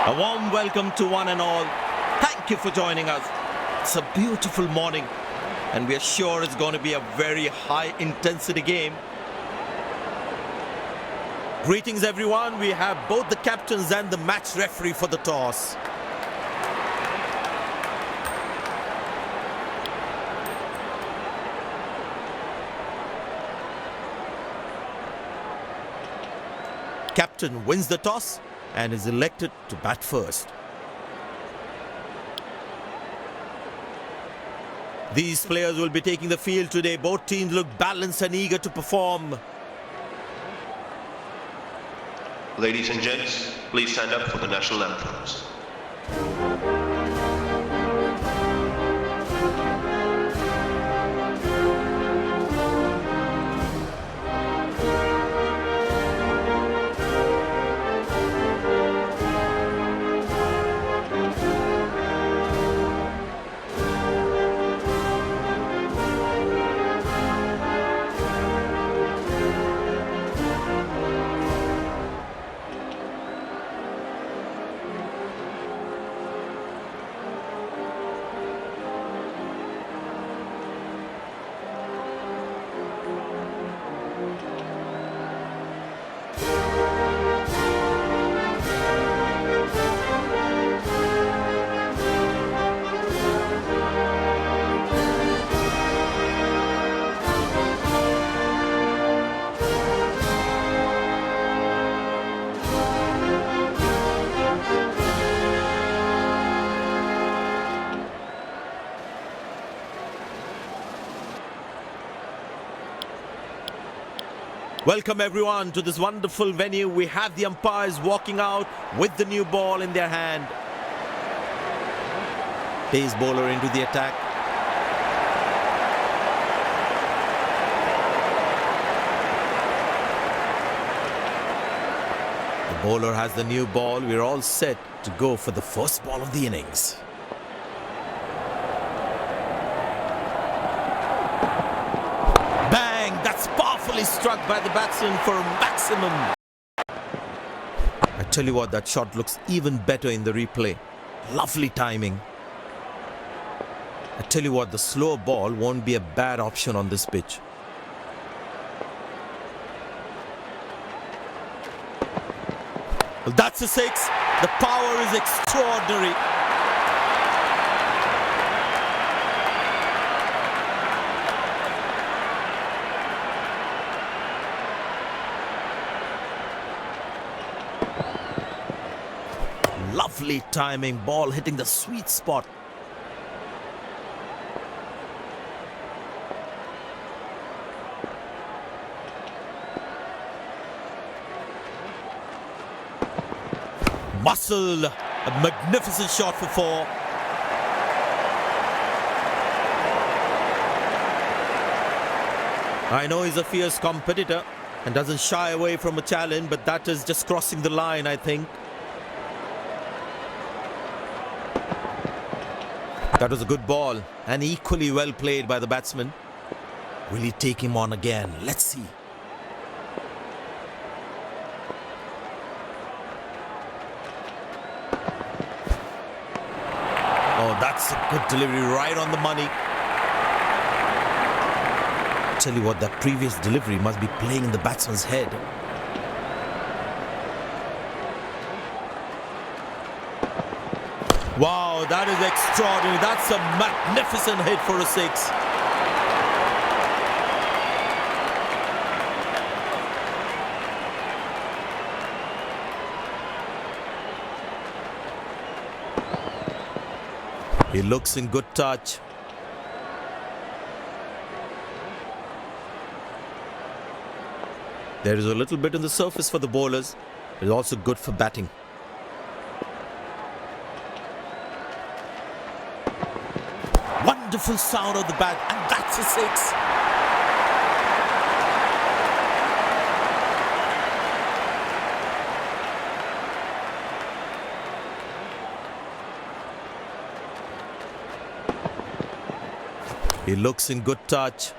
A warm welcome to one and all. Thank you for joining us. It's a beautiful morning and we are sure it's going to be a very high intensity game. Greetings everyone. We have both the captains and the match referee for the toss. Captain wins the toss and is elected to bat first. These players will be taking the field today. Both teams look balanced and eager to perform. Ladies and gents, please stand up for the national anthems. Welcome everyone to this wonderful venue. We have the umpires walking out with the new ball in their hand. Pace bowler into the attack. The bowler has the new ball. We're all set to go for the first ball of the innings. Struck by the batsman for a maximum. I tell you what, that shot looks even better in the replay. Lovely timing. I tell you what, the slow ball won't be a bad option on this pitch. Well, that's a six. The power is extraordinary. Lovely timing, ball hitting the sweet spot. Muscle, a magnificent shot for four. I know he's a fierce competitor and doesn't shy away from a challenge, but that is just crossing the line, I think. That was a good ball and equally well played by the batsman. Will he take him on again? Let's see. Oh, that's a good delivery, right on the money. Tell you what, that previous delivery must be playing in the batsman's head. Wow, that is extraordinary. That's a magnificent hit for a six. He looks in good touch. There is a little bit on the surface for the bowlers. It's also good for batting. Wonderful sound of the bat, and that's a six. He looks in good touch.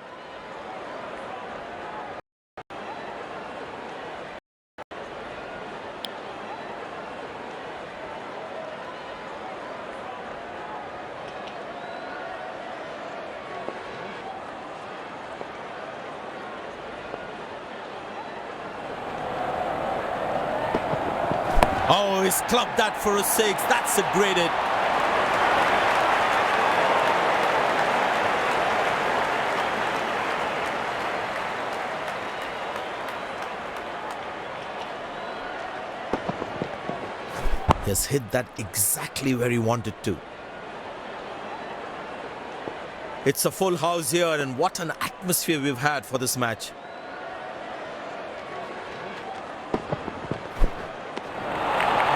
Oh, he's clubbed that for a 6. That's a great hit. He has hit that exactly where he wanted to. It's a full house here, and what an atmosphere we've had for this match.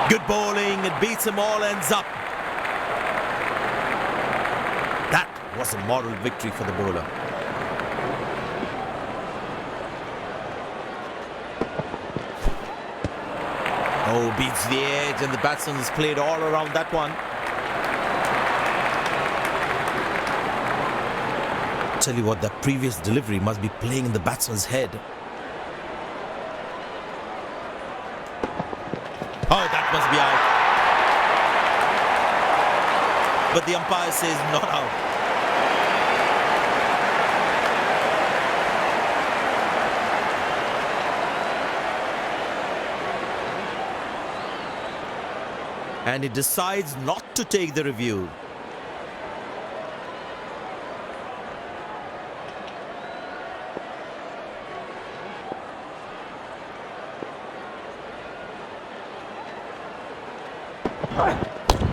Good bowling, it beats him all, ends up. That was a moral victory for the bowler. Oh, beats the edge, and the batsman has played all around that one. Tell you what, that previous delivery must be playing in the batsman's head. Oh, that must be out. But the umpire says not out. And he decides not to take the review.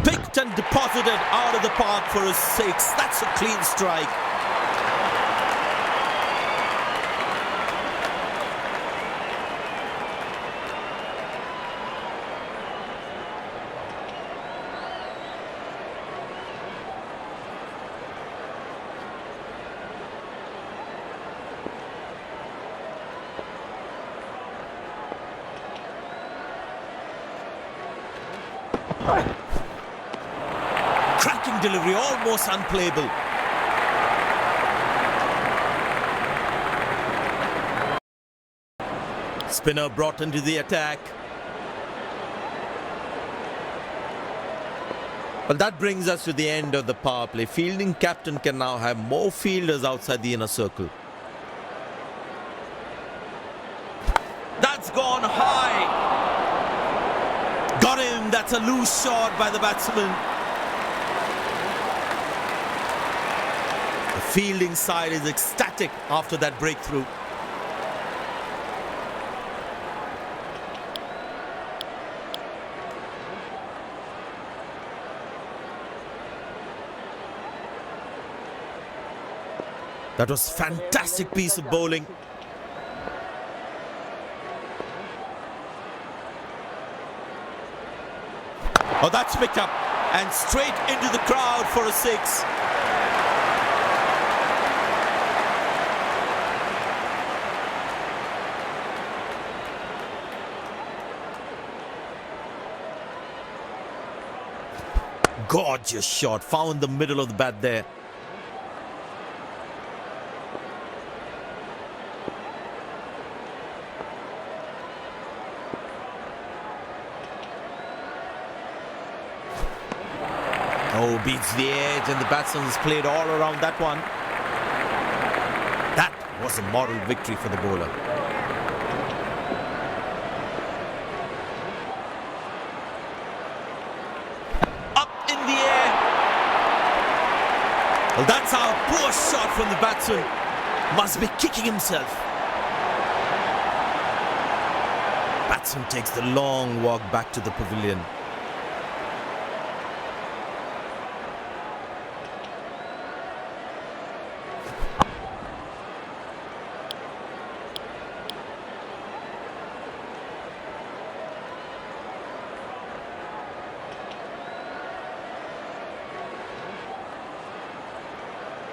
Picked and deposited out of the park for a 6. That's a clean strike. Cracking delivery, almost unplayable. Spinner brought into the attack. Well, that brings us to the end of the power play. Fielding captain can now have more fielders outside the inner circle. That's gone high. Got him. That's a loose shot by the batsman. The fielding side is ecstatic after that breakthrough. That was a fantastic piece of bowling. Oh, that's picked up and straight into the crowd for a 6. Gorgeous shot, found the middle of the bat there. Oh, beats the edge, and the batsman has played all around that one. That was a moral victory for the bowler. Up in the air. Well, that's how poor shot from the batsman. Must be kicking himself. Batsman takes the long walk back to the pavilion.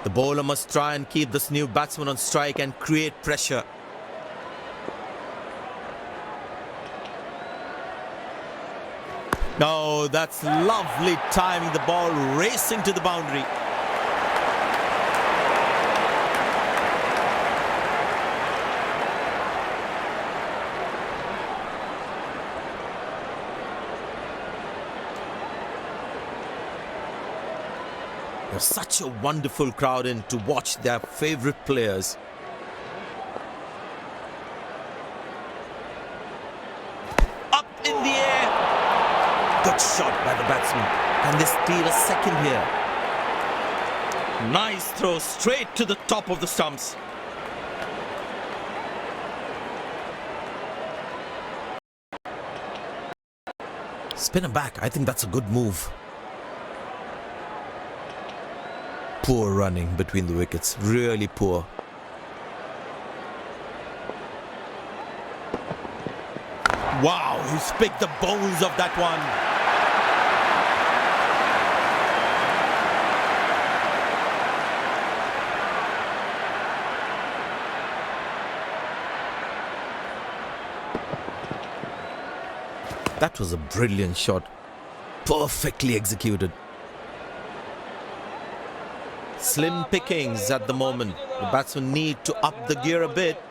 The bowler must try and keep this new batsman on strike and create pressure. No, that's lovely timing. The ball racing to the boundary. There's such a wonderful crowd in to watch their favorite players. Up in the air. Good shot by the batsman. Can they steal a second here? Nice throw straight to the top of the stumps. Spin him back. I think that's a good move. Poor running between the wickets. Really poor. Wow, he's picked the bones of that one. That was a brilliant shot. Perfectly executed. Slim pickings at the moment. The batsmen need to up the gear a bit.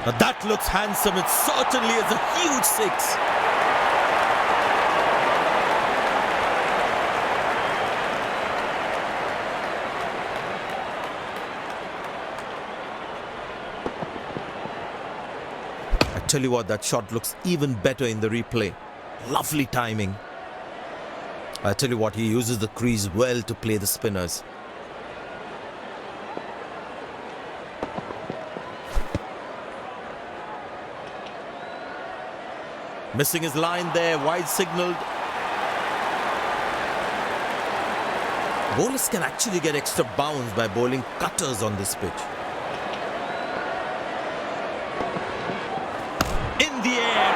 Now that looks handsome. It certainly is a huge six. I tell you what, that shot looks even better in the replay. Lovely timing. I tell you what, he uses the crease well to play the spinners. Missing his line there, wide signalled. Bowlers can actually get extra bounce by bowling cutters on this pitch. In the air.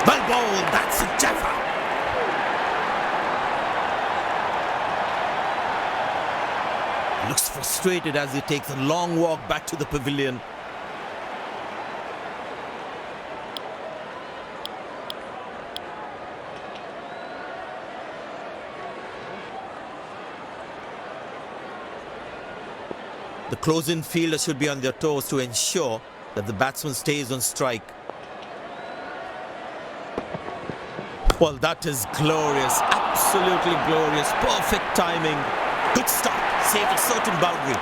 Well bowled, that's a jaffa. Looks frustrated as he takes a long walk back to the pavilion. The close-in fielder should be on their toes to ensure that the batsman stays on strike. Well, that is glorious, absolutely glorious, perfect timing. Good stop, saved a certain boundary.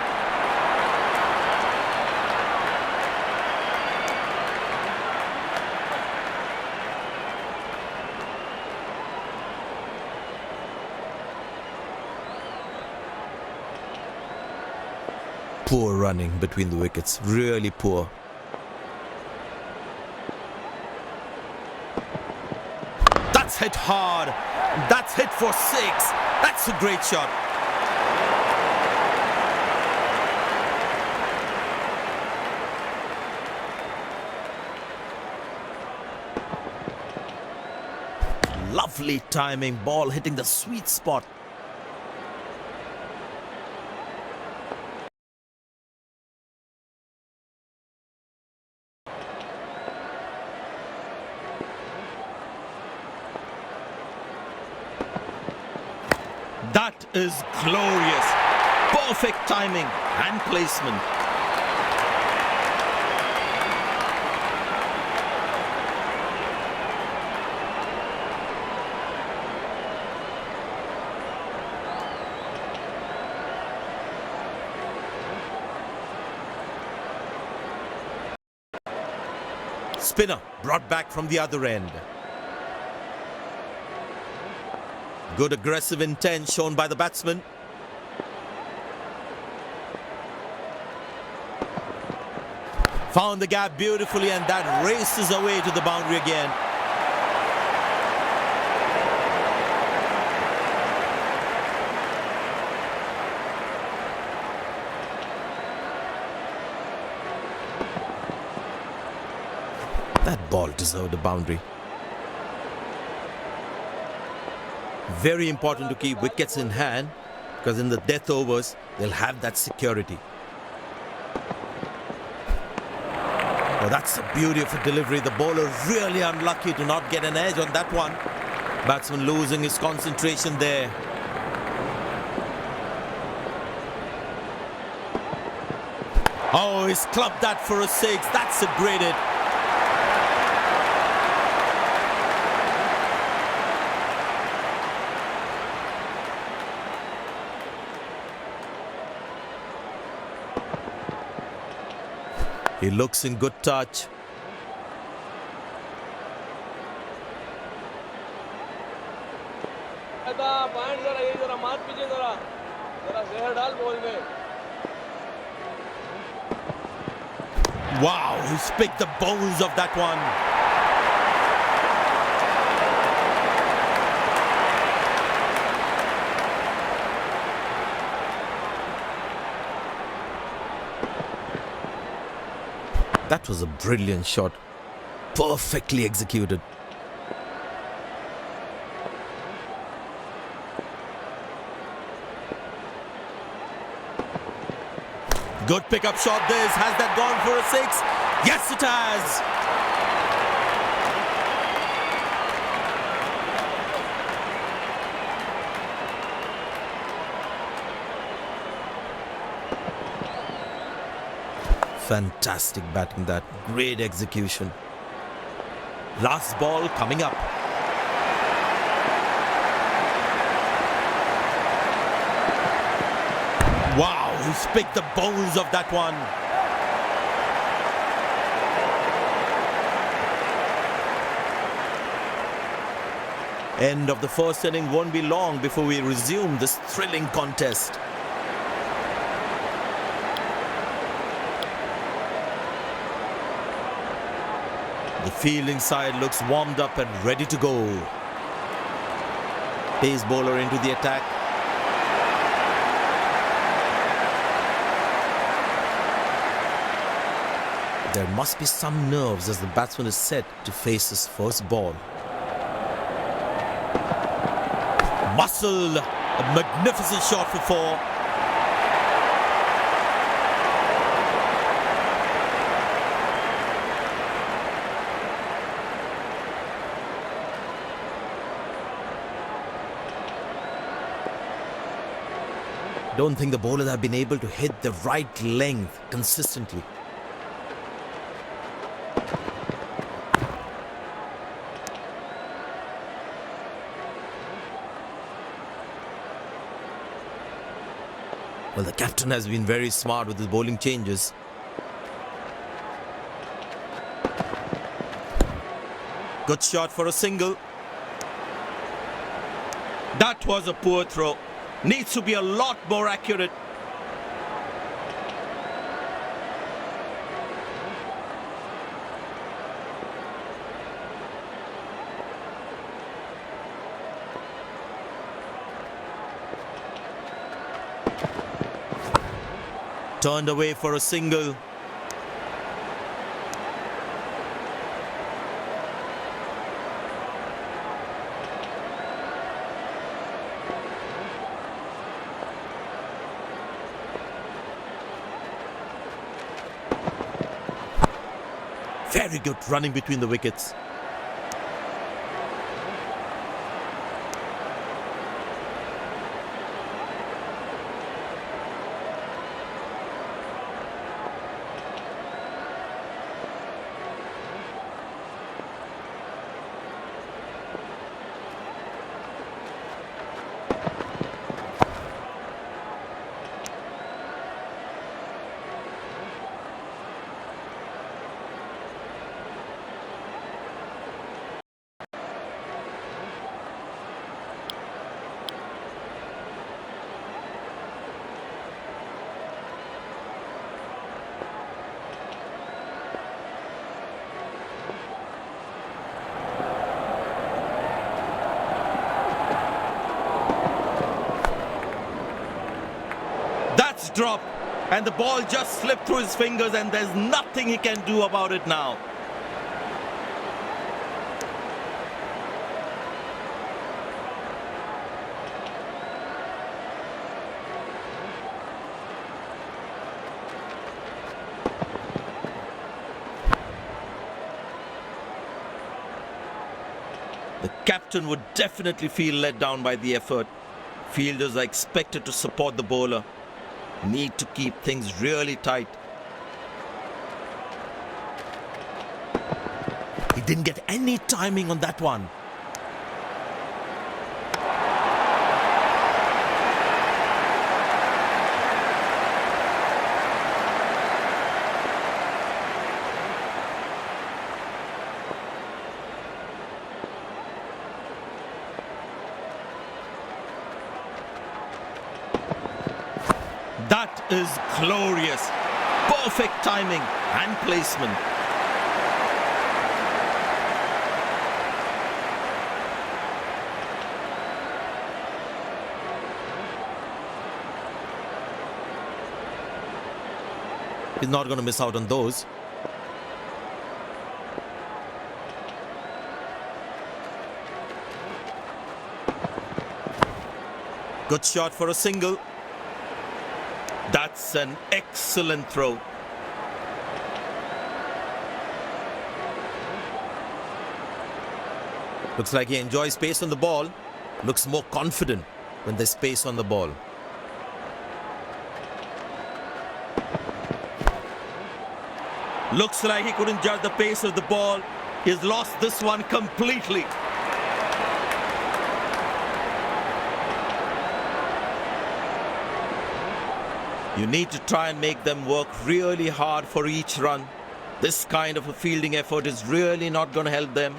Poor running between the wickets, really poor. That's hit hard. That's hit for six. That's a great shot. Lovely timing, ball hitting the sweet spot. That is glorious. Perfect timing and placement. Spinner brought back from the other end. Good aggressive intent shown by the batsman. Found the gap beautifully, and that races away to the boundary again. That ball deserved a boundary. Very important to keep wickets in hand, because in the death overs, they'll have that security. Oh, that's the beauty of a delivery. The bowler really unlucky to not get an edge on that one. Batsman losing his concentration there. Oh, he's clubbed that for a six. That's a great hit. He looks in good touch. बेटा point जरा ये जरा मार पीछे जरा जरा जहर डाल बॉल में. Wow, he's picked the bones of that one. That was a brilliant shot. Perfectly executed. Good pickup shot this. Has that gone for a six? Yes, it has. Fantastic batting that. Great execution. Last ball coming up. Wow, he's picked the bones of that one. End of the first inning won't be long before we resume this thrilling contest. The fielding side looks warmed up and ready to go. Pace bowler into the attack. There must be some nerves as the batsman is set to face his first ball. Muscle, a magnificent shot for four. Don't think the bowlers have been able to hit the right length consistently. Well, the captain has been very smart with his bowling changes. Good shot for a single. That was a poor throw. Needs to be a lot more accurate. Turned away for a single. Very good running between the wickets. Drop, and the ball just slipped through his fingers and there's nothing he can do about it now. The captain would definitely feel let down by the effort. Fielders are expected to support the bowler. Need to keep things really tight. He didn't get any timing on that one. is glorious. Perfect timing and placement. He's not going to miss out on those. Good shot for a single. That's an excellent throw. Looks like he enjoys space on the ball. Looks more confident when there's space on the ball. Looks like he couldn't judge the pace of the ball. He's lost this one completely. You need to try and make them work really hard for each run. This kind of a fielding effort is really not going to help them.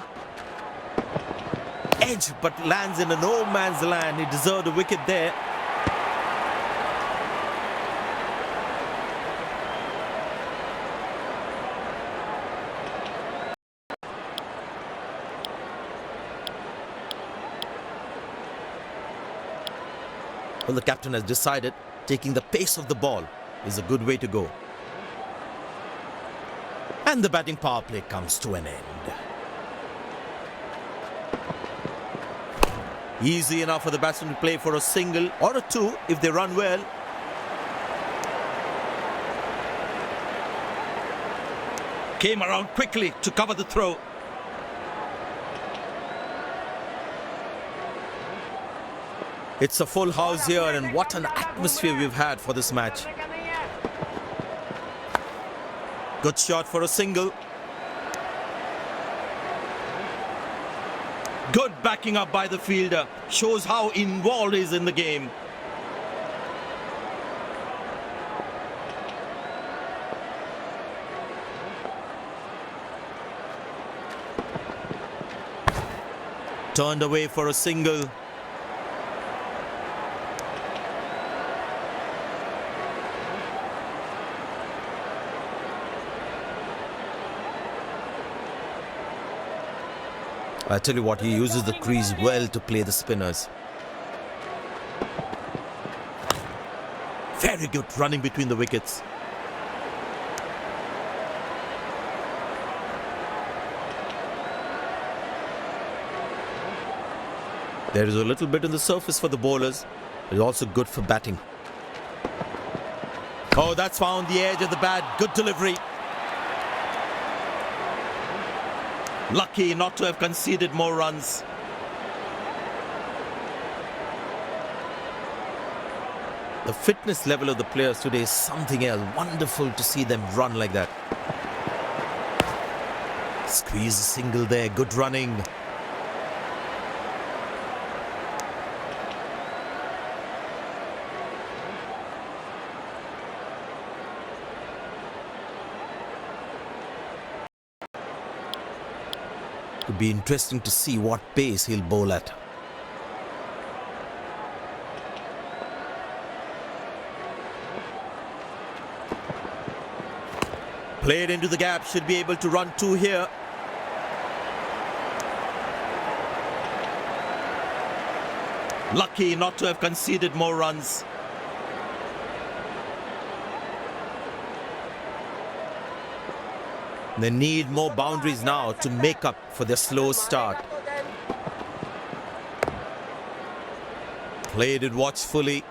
Edge, but lands in a no man's land. He deserved a wicket there. Well, the captain has decided taking the pace of the ball is a good way to go. And the batting power play comes to an end. Easy enough for the batsman to play for a single or a two if they run well. Came around quickly to cover the throw. It's a full house here, and what an atmosphere we've had for this match. Good shot for a single. Good backing up by the fielder. Shows how involved he is in the game. Turned away for a single. I tell you what, he uses the crease well to play the spinners. Very good running between the wickets. There is a little bit on the surface for the bowlers. It's also good for batting. Oh, that's found the edge of the bat. Good delivery. Lucky not to have conceded more runs. The fitness level of the players today is something else. Wonderful to see them run like that. Squeeze a single there. Good running. It'll be interesting to see what pace he'll bowl at. Played into the gap, should be able to run two here. Lucky not to have conceded more runs. They need more boundaries now to make up for their slow start. Played it watchfully.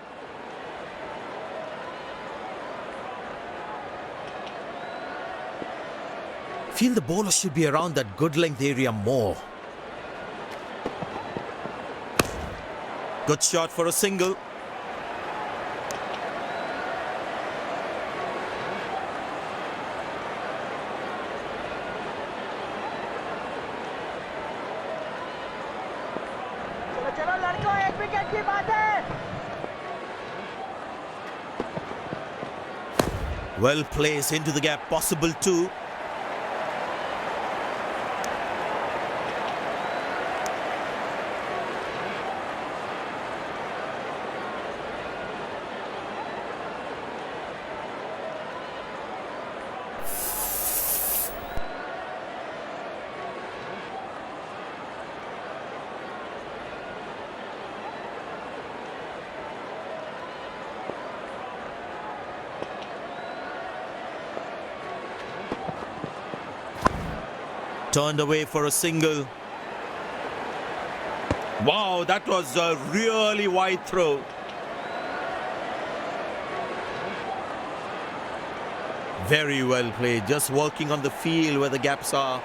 Feel the bowler should be around that good length area more. Good shot for a single. Well placed into the gap, possible two. Turned away for a single. Wow, that was a really wide throw. Very well played, just working on the field where the gaps are.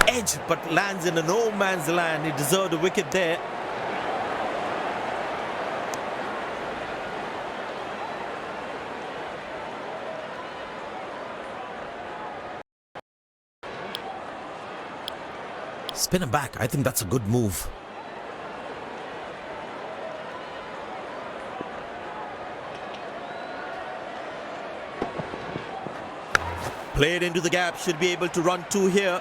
Edge, but lands in a no man's land. He deserved a wicket there. Spin him back. I think that's a good move. Played into the gap. Should be able to run two here.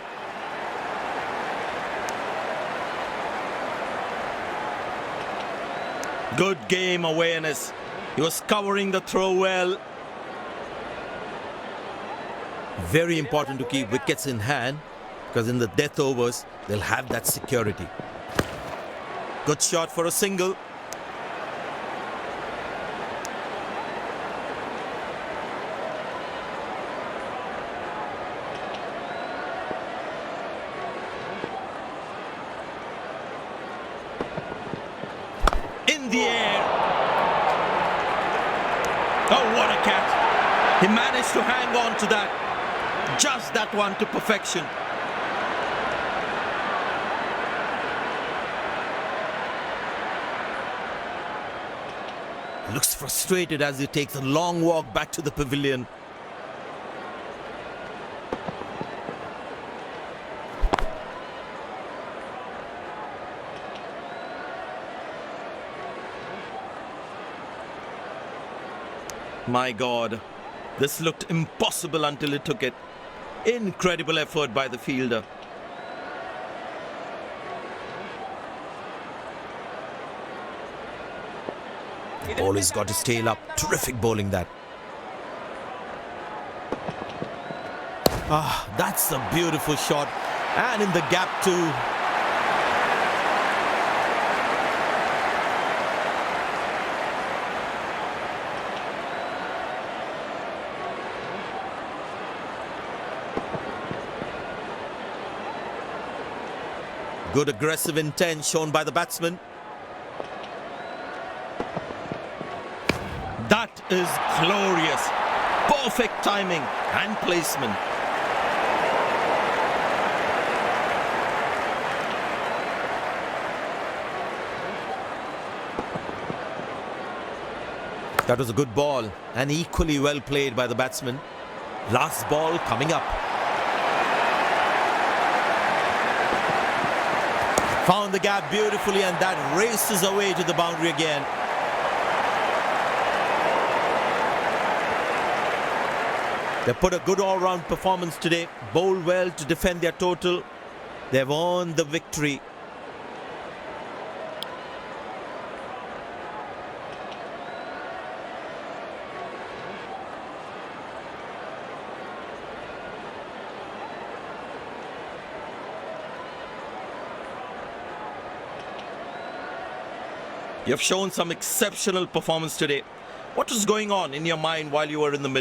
Good game awareness. He was covering the throw well. Very important to keep wickets in hand, because in the death overs, they'll have that security. Good shot for a single. In the air. Oh, what a catch. He managed to hang on to that. Just that one to perfection. Looks frustrated as he takes a long walk back to the pavilion. My God, this looked impossible until he took it. Incredible effort by the fielder. Bowler's got his tail up. Terrific bowling that. Ah, that's a beautiful shot. And in the gap too. Good aggressive intent shown by the batsman. That is glorious. Perfect timing and placement. That was a good ball and equally well played by the batsman. Last ball coming up. Found the gap beautifully, and that races away to the boundary again. They put a good all-round performance today. Bowled well to defend their total. They've earned the victory. You've shown some exceptional performance today. What was going on in your mind while you were in the middle?